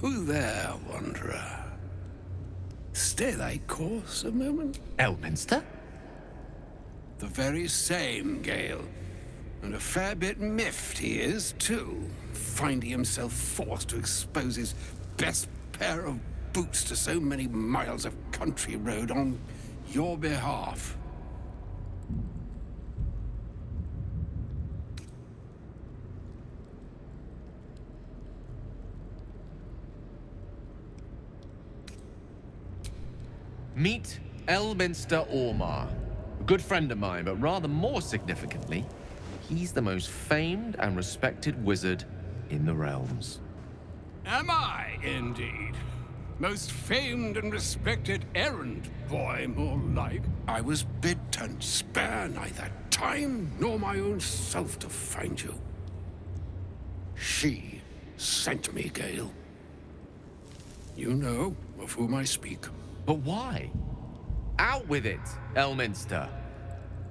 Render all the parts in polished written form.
Who there, wanderer? Stay thy course a moment. Elminster? The very same, Gale. And a fair bit miffed he is, too, finding himself forced to expose his best pair of boots to so many miles of country road on your behalf. Meet Elminster Ormar. A good friend of mine, but rather more significantly, he's the most famed and respected wizard in the realms. Am I, indeed? Most famed and respected errand boy, more like. I was bid to spare neither time nor my own self to find you. She sent me, Gale. You know of whom I speak. But why? Out with it, Elminster.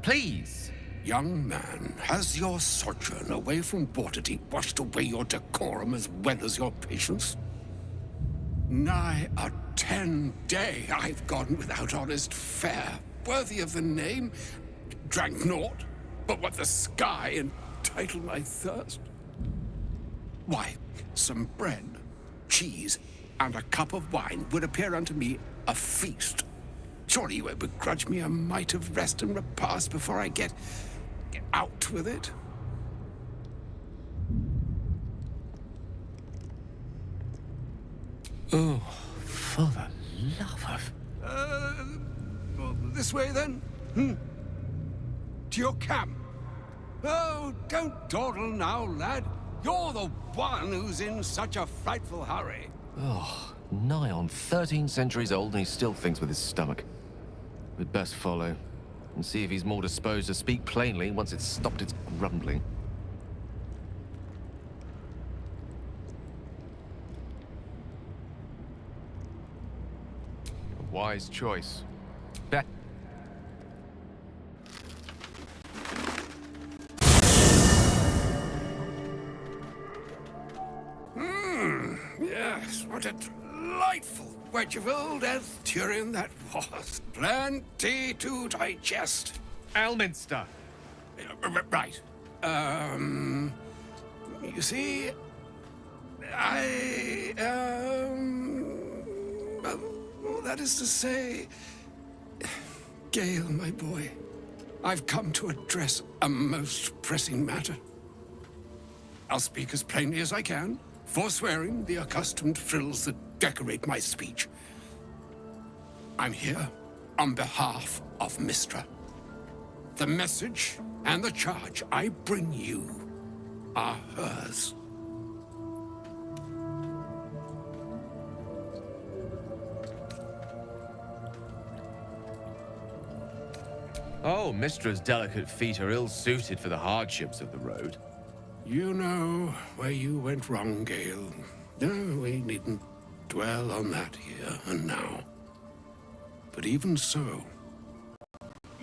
Please. Young man, has your sojourn away from Waterdeep washed away your decorum as well as your patience? Nigh a 10-day I've gone without honest fare, worthy of the name. Drank naught, but what the sky entitled my thirst. Why, some bread, cheese, and a cup of wine would appear unto me a feast. Surely you would begrudge me a mite of rest and repast before I get out with it? Oh, for the love of... Well, this way then? To your camp? Oh, don't dawdle now, lad. You're the one who's in such a frightful hurry. Oh, nigh on 13 centuries old and he still thinks with his stomach. We'd best follow and see if he's more disposed to speak plainly once it's stopped its grumbling. A wise choice. Bet. Yes, what a delightful wedge of old Arthurian that was. Plenty to digest. Elminster! Right. You see, well, that is to say, Gale, my boy, I've come to address a most pressing matter. I'll speak as plainly as I can, forswearing the accustomed frills that decorate my speech. I'm here on behalf of Mystra. The message and the charge I bring you are hers. Oh, Mystra's delicate feet are ill-suited for the hardships of the road. You know where you went wrong, Gale. No, we needn't dwell on that here and now. But even so,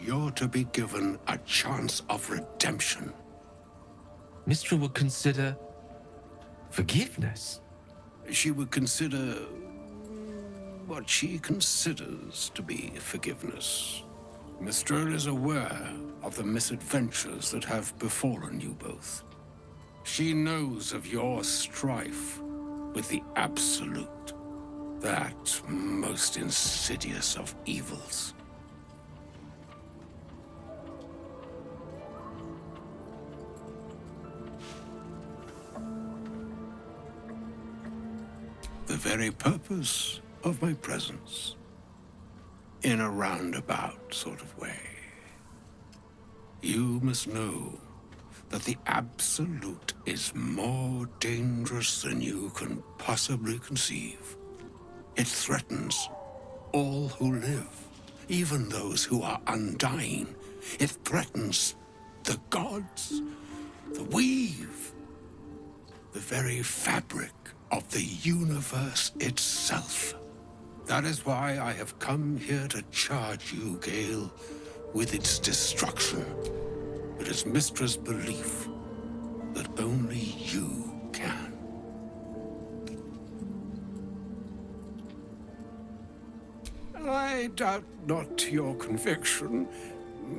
you're to be given a chance of redemption. Mystra would consider... forgiveness? She would consider what she considers to be forgiveness. Mystra is aware of the misadventures that have befallen you both. She knows of your strife with the Absolute, that most insidious of evils. The very purpose of my presence, in a roundabout sort of way. You must know that the Absolute is more dangerous than you can possibly conceive. It threatens all who live, even those who are undying. It threatens the gods, the weave, the very fabric of the universe itself. That is why I have come here to charge you, Gale, with its destruction. It is Mystra's belief that only you can. I doubt not your conviction,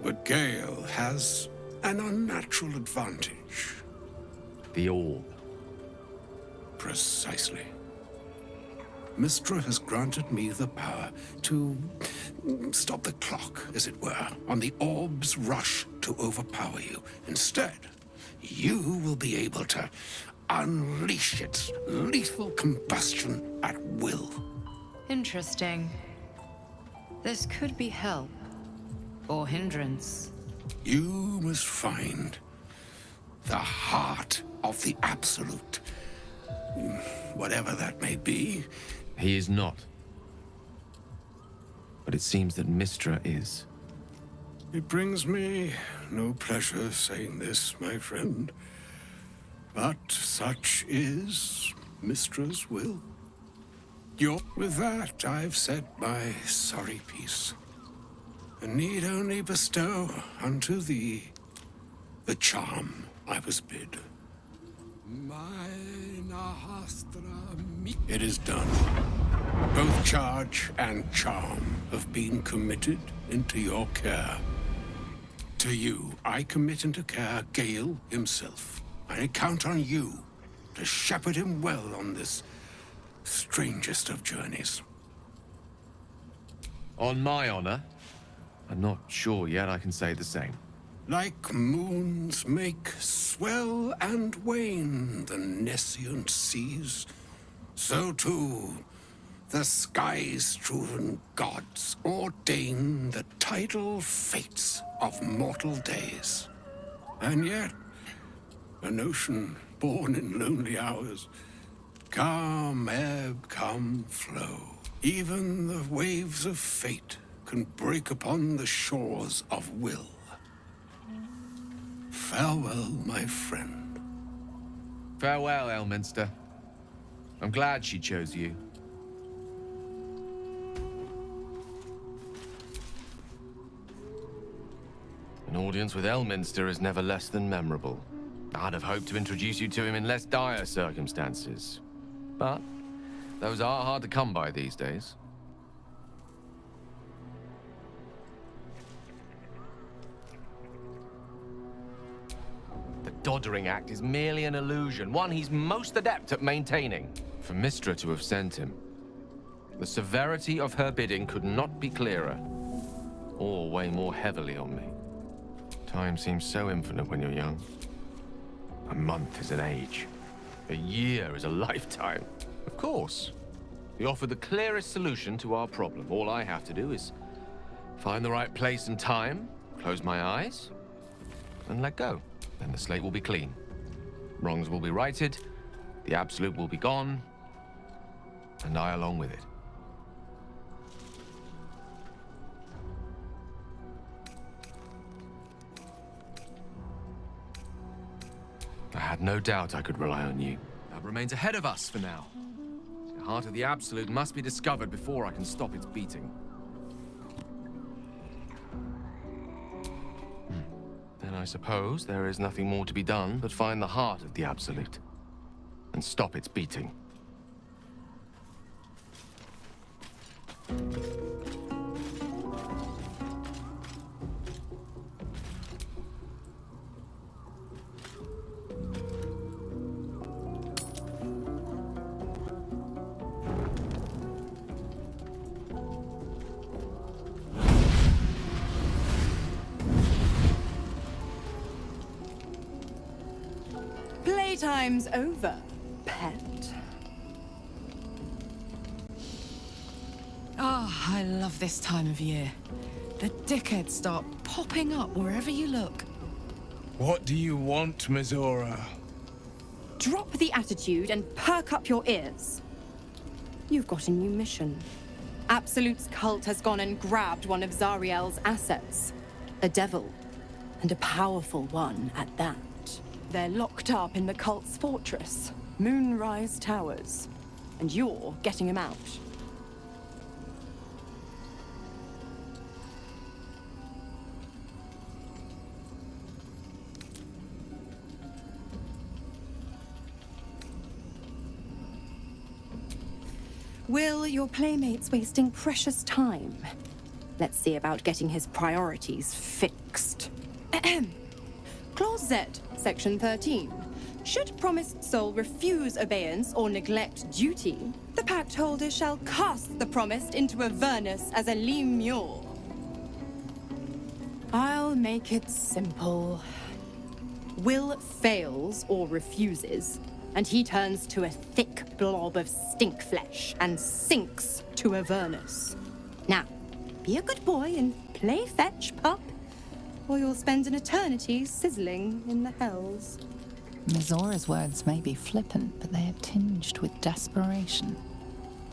but Gale has an unnatural advantage. The orb. Precisely. Mistra has granted me the power to stop the clock, as it were, on the orb's rush to overpower you. Instead, you will be able to unleash its lethal combustion at will. Interesting. This could be help. Or hindrance. You must find the heart of the Absolute. Whatever that may be. He is not. But it seems that Mistra is. It brings me no pleasure saying this, my friend. But such is Mistra's will. With that, I've said my sorry piece. And need only bestow unto thee the charm I was bid. It is done. Both charge and charm have been committed into your care. To you, I commit into care Gale himself. I count on you to shepherd him well on this strangest of journeys. On my honor, I'm not sure yet I can say the same. Like moons make swell and wane the nescient seas, so too the skies-strewn gods ordain the tidal fates of mortal days. And yet, an ocean born in lonely hours, come ebb, come flow. Even the waves of fate can break upon the shores of will. Farewell, my friend. Farewell, Elminster. I'm glad she chose you. An audience with Elminster is never less than memorable. I'd have hoped to introduce you to him in less dire circumstances. But those are hard to come by these days. The Doddering Act is merely an illusion, one he's most adept at maintaining. For Mistra to have sent him, the severity of her bidding could not be clearer, or weigh more heavily on me. Time seems so infinite when you're young. A month is an age. A year is a lifetime. Of course. He offered the clearest solution to our problem. All I have to do is find the right place and time, close my eyes, and let go. Then the slate will be clean. Wrongs will be righted, the Absolute will be gone, and I along with it. I had no doubt I could rely on you. That remains ahead of us for now. The heart of the Absolute must be discovered before I can stop its beating. Then I suppose there is nothing more to be done but find the heart of the Absolute and stop its beating. Playtime's over, pet. Ah, I love this time of year. The dickheads start popping up wherever you look. What do you want, Mizora? Drop the attitude and perk up your ears. You've got a new mission. Absolute's cult has gone and grabbed one of Zariel's assets. A devil, and a powerful one at that. They're locked up in the cult's fortress, Moonrise Towers, and you're getting them out. Will, your playmates wasting precious time. Let's see about getting his priorities fixed. Clause Z, Section 13. Should promised soul refuse obeyance or neglect duty, the pact holder shall cast the promised into Avernus as a lemure. I'll make it simple. Will fails or refuses, and he turns to a thick blob of stink flesh and sinks to Avernus. Now, be a good boy and play fetch, pup, or you'll spend an eternity sizzling in the hells. Mizora's words may be flippant, but they are tinged with desperation.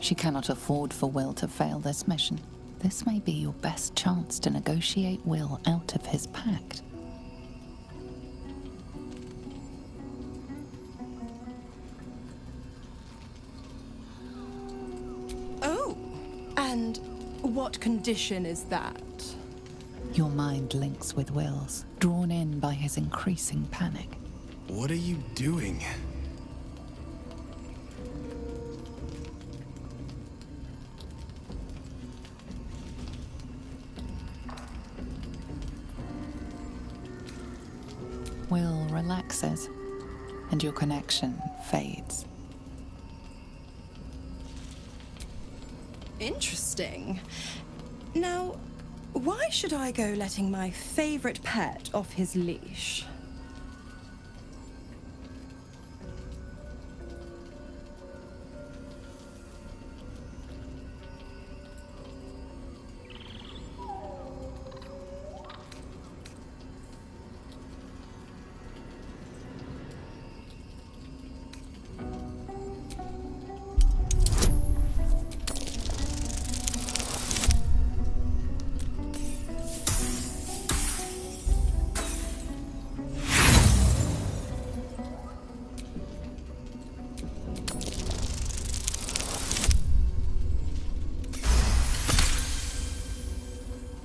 She cannot afford for Will to fail this mission. This may be your best chance to negotiate Will out of his pact. Oh, and what condition is that? Your mind links with Will's, drawn in by his increasing panic. What are you doing? Will relaxes, and your connection fades. Interesting. Now, why should I go letting my favorite pet off his leash?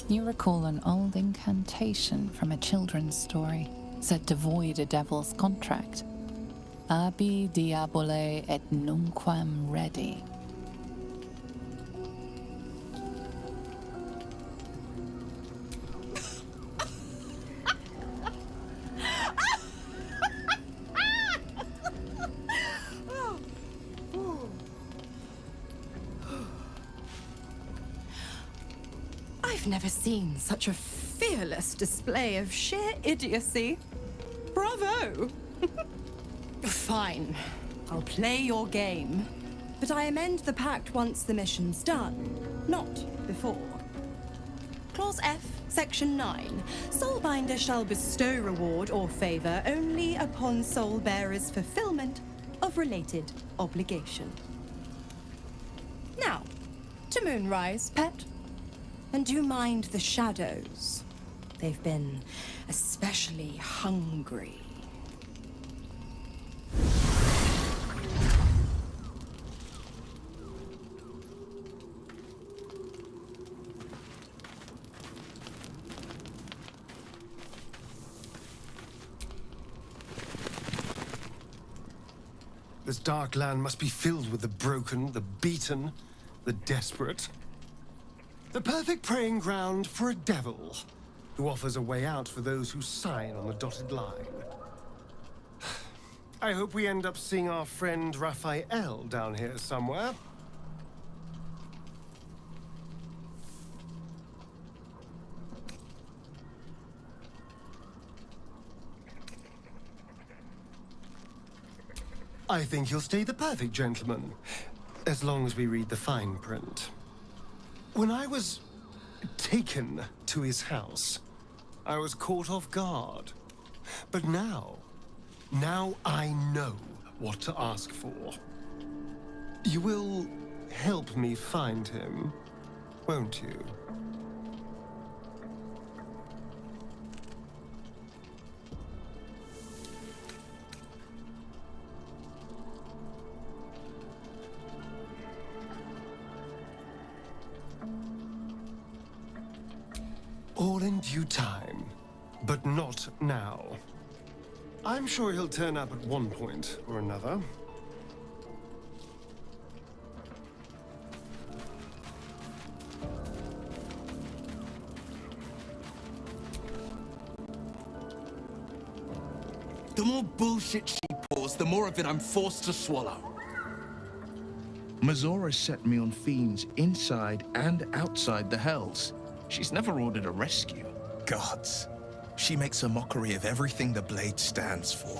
You recall an old incantation from a children's story, said to void a devil's contract. Abi diabole et nunquam redi. I've never seen such a fearless display of sheer idiocy. Bravo! Fine, I'll play your game. But I amend the pact once the mission's done, not before. Clause F, Section 9. Soulbinder shall bestow reward or favor only upon soul bearer's fulfillment of related obligation. Now, to Moonrise, pet. And do mind the shadows. They've been especially hungry. This dark land must be filled with the broken, the beaten, the desperate. The perfect preying ground for a devil who offers a way out for those who sign on the dotted line. I hope we end up seeing our friend Raphael down here somewhere. I think he'll stay the perfect gentleman, as long as we read the fine print. When I was taken to his house, I was caught off guard. But now I know what to ask for. You will help me find him, won't you? All in due time, but not now. I'm sure he'll turn up at one point or another. The more bullshit she pours, the more of it I'm forced to swallow. Mazora set me on fiends inside and outside the Hells. She's never ordered a rescue. Gods. She makes a mockery of everything the Blade stands for.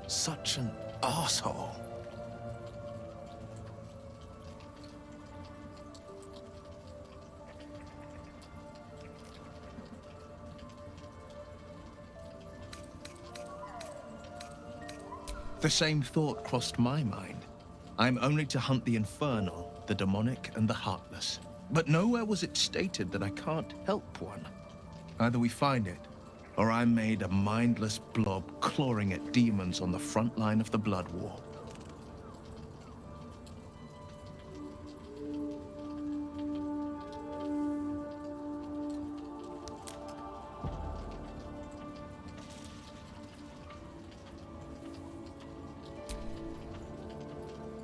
Such an asshole. The same thought crossed my mind. I'm only to hunt the infernal, the demonic, and the heartless. But nowhere was it stated that I can't help one. Either we find it, or I'm made a mindless blob clawing at demons on the front line of the Blood War.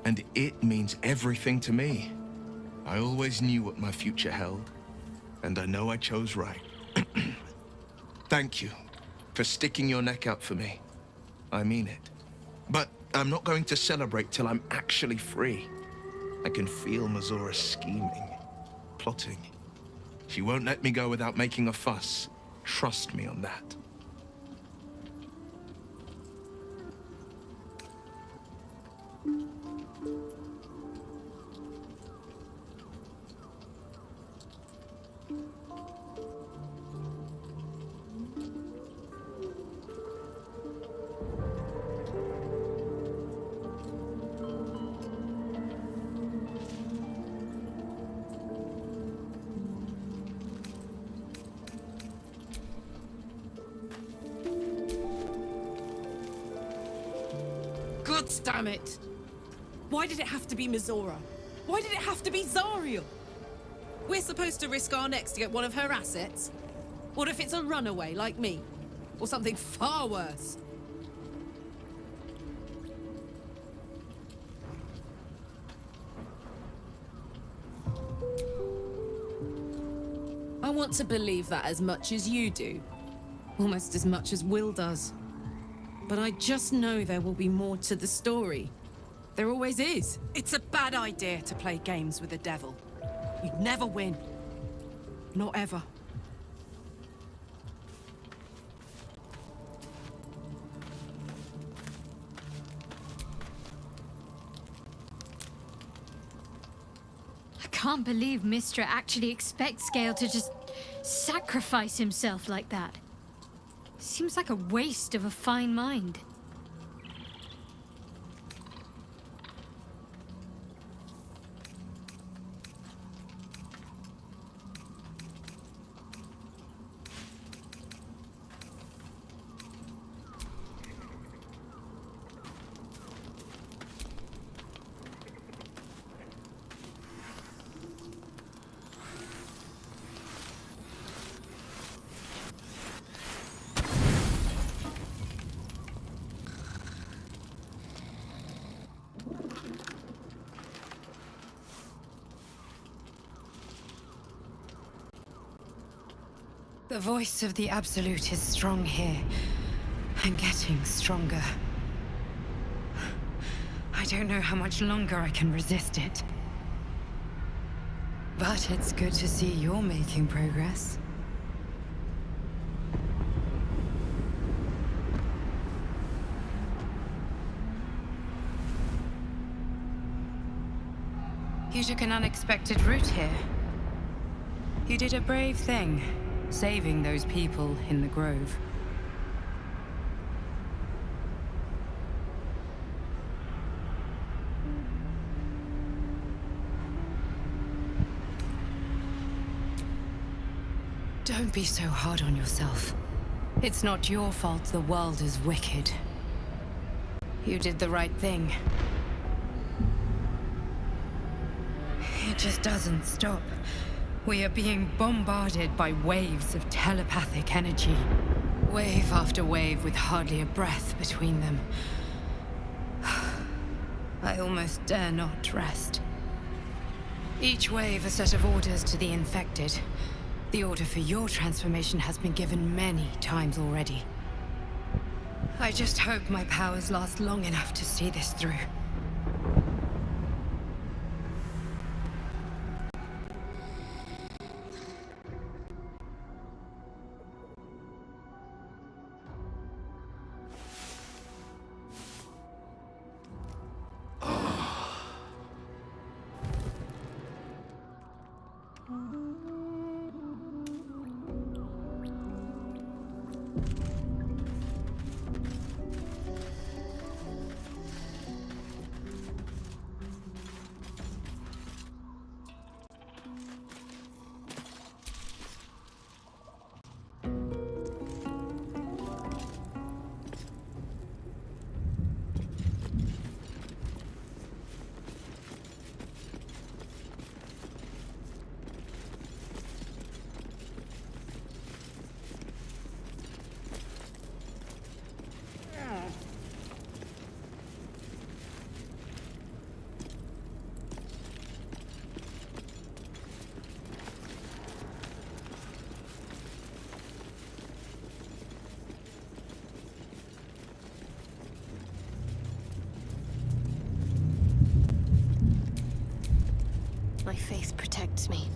And it means everything to me. I always knew what my future held, and I know I chose right. Thank you for sticking your neck out for me. I mean it. But I'm not going to celebrate till I'm actually free. I can feel Mazora scheming, plotting. She won't let me go without making a fuss. Trust me on that. God damn it! Why did it have to be Mazora? Why did it have to be Zariel? We're supposed to risk our necks to get one of her assets? What if it's a runaway like me? Or something far worse? I want to believe that as much as you do. Almost as much as Will does. But I just know there will be more to the story. There always is. It's a bad idea to play games with the devil. You'd never win. Not ever. I can't believe Mistra actually expects Gale to just sacrifice himself like that. Seems like a waste of a fine mind. The voice of the Absolute is strong here, and getting stronger. I don't know how much longer I can resist it. But it's good to see you're making progress. You took an unexpected route here. You did a brave thing. Saving those people in the grove. Don't be so hard on yourself. It's not your fault the world is wicked. You did the right thing. It just doesn't stop. We are being bombarded by waves of telepathic energy. Wave after wave with hardly a breath between them. I almost dare not rest. Each wave a set of orders to the infected. The order for your transformation has been given many times already. I just hope my powers last long enough to see this through. My faith protects me.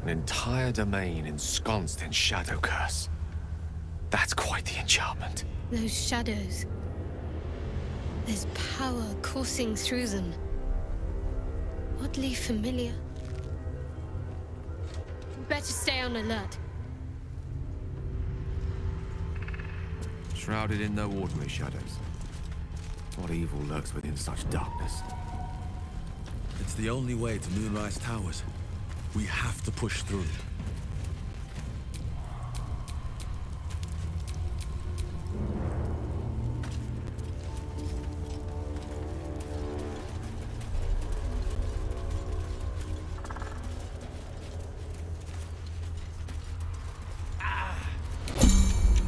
An entire domain ensconced in shadow curse. That's quite the enchantment. Those shadows. There's power coursing through them. Oddly familiar. Better stay on alert. Shrouded in no ordinary shadows. What evil lurks within such darkness? It's the only way to Moonrise Towers. We have to push through.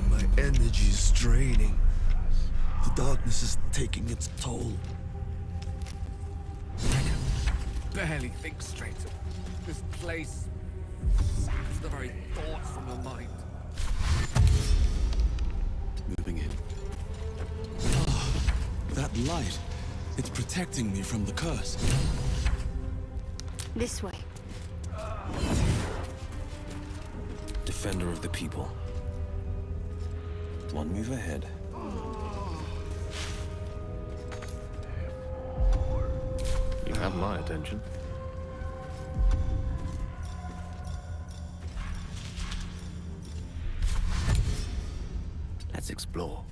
My energy is draining. The darkness is taking its toll. I can barely think straight. This place saps the very thoughts from your mind. Moving in. Ah, that light. It's protecting me from the curse. This way. Defender of the people. One move ahead. You have my attention. Let's explore.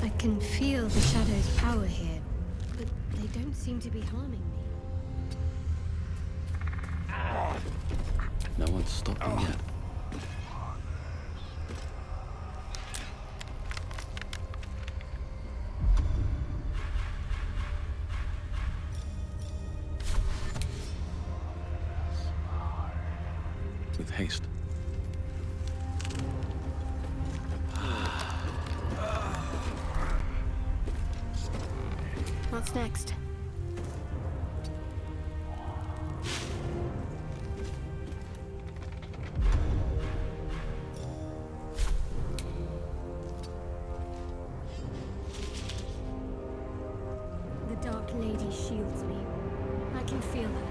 I can feel the shadow's power here, but they don't seem to be harming me. No one's stopping yet. With haste. What's next? The Dark Lady shields me. I can feel her.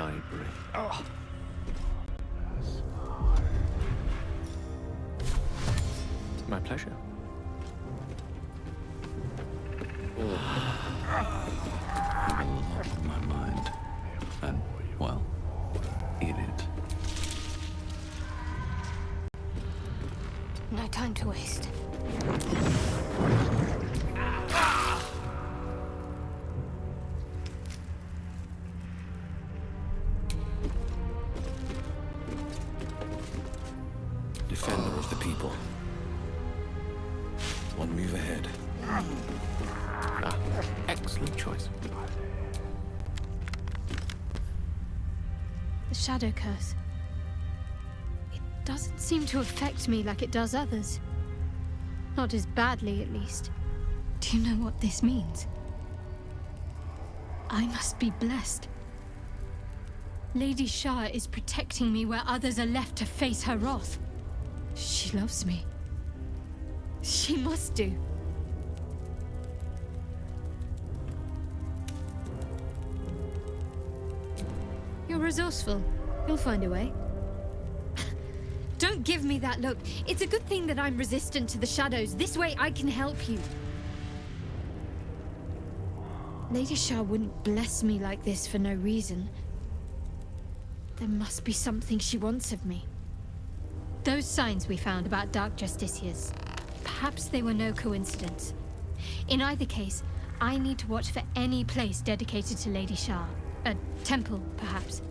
library. My pleasure. My mind. And, well, in it. No time to waste. Defender of the people. One move ahead. Excellent choice. The shadow curse. It doesn't seem to affect me like it does others. Not as badly, at least. Do you know what this means? I must be blessed. Lady Shah is protecting me where others are left to face her wrath. She loves me. She must do. You're resourceful. You'll find a way. Don't give me that look. It's a good thing that I'm resistant to the shadows. This way I can help you. Lady Shah wouldn't bless me like this for no reason. There must be something she wants of me. Those signs we found about Dark Justiciars, perhaps they were no coincidence. In either case, I need to watch for any place dedicated to Lady Shah. A temple, perhaps.